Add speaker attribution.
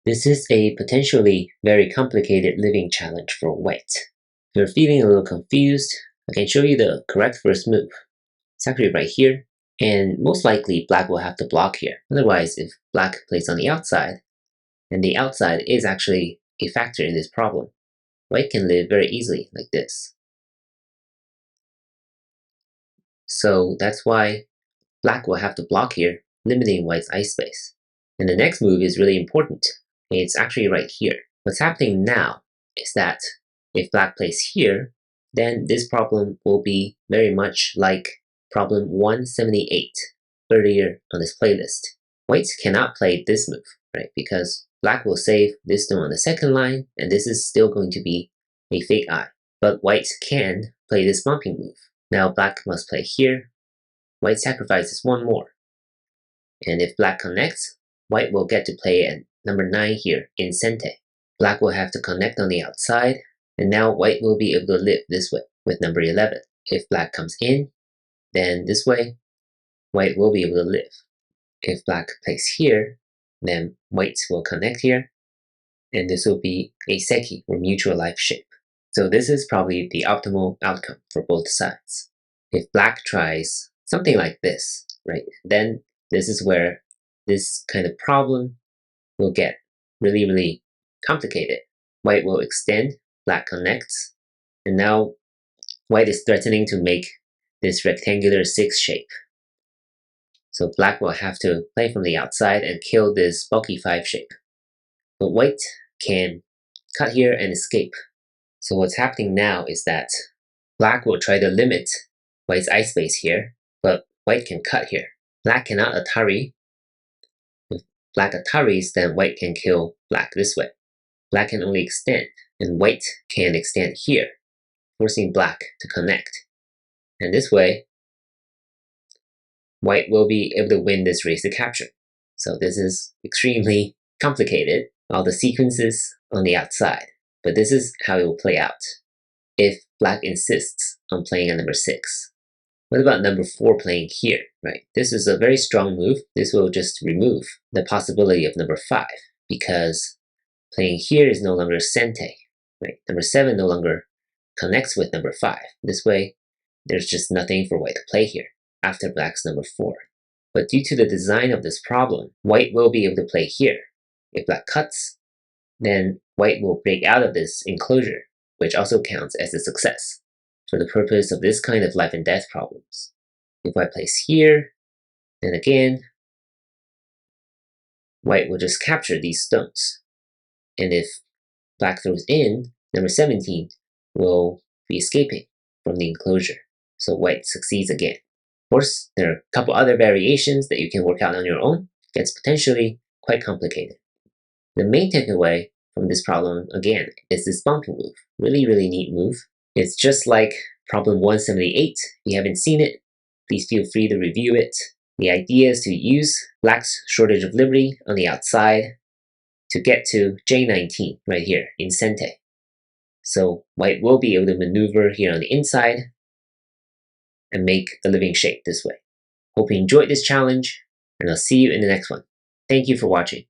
Speaker 1: This is a potentially very complicated living challenge for white. If you're feeling a little confused, I can show you the correct first move. It's actually right here, and most likely black will have to block here. Otherwise, if black plays on the outside, and the outside is actually a factor in this problem, white can live very easily like this. So that's why black will have to block here, limiting white's ice space. And the next move is really important. It's actually right here. What's happening now is that if black plays here, then this problem will be very much like problem 178 earlier on this playlist. White cannot play this move, right? Because black will save this stone on the second line, and this is still going to be a fake eye. But white can play this bumping move. Now black must play here. White sacrifices one more. And if black connects, white will get to play at number 9 here in Sente. Black will have to connect on the outside, and now white will be able to live this way with number 11. If black comes in, then this way, white will be able to live. If black plays here, then white will connect here, and this will be a seki, or mutual life shape. So this is probably the optimal outcome for both sides. If black tries something like this, right, then this is where this kind of problem will get really, really complicated. White will extend, black connects, and now white is threatening to make this rectangular 6 shape. So black will have to play from the outside and kill this bulky 5 shape. But white can cut here and escape. So what's happening now is that black will try to limit white's ice space here, but white can cut here. Black cannot Atari. If black Ataris, then white can kill black this way. Black can only extend, and white can extend here, forcing black to connect. And this way, white will be able to win this race to capture. So this is extremely complicated, all the sequences on the outside. But this is how it will play out if black insists on playing on number 6. What about number 4 playing here, right? This is a very strong move. This will just remove the possibility of number 5 because playing here is no longer sente, right? Number 7 no longer connects with number 5. This way, there's just nothing for white to play here after black's number 4. But due to the design of this problem, white will be able to play here. If black cuts, then white will break out of this enclosure, which also counts as a success for the purpose of this kind of life and death problems. If white plays here, then again, white will just capture these stones. And if black throws in, number 17 will be escaping from the enclosure. So white succeeds again. Of course, there are a couple other variations that you can work out on your own. It gets potentially quite complicated. The main takeaway from this problem, again, is this bumping move. Really, really neat move. It's just like problem 178. If you haven't seen it, please feel free to review it. The idea is to use black's shortage of liberty on the outside to get to J19 right here in Sente. So white will be able to maneuver here on the inside and make a living shape this way. Hope you enjoyed this challenge, and I'll see you in the next one. Thank you for watching.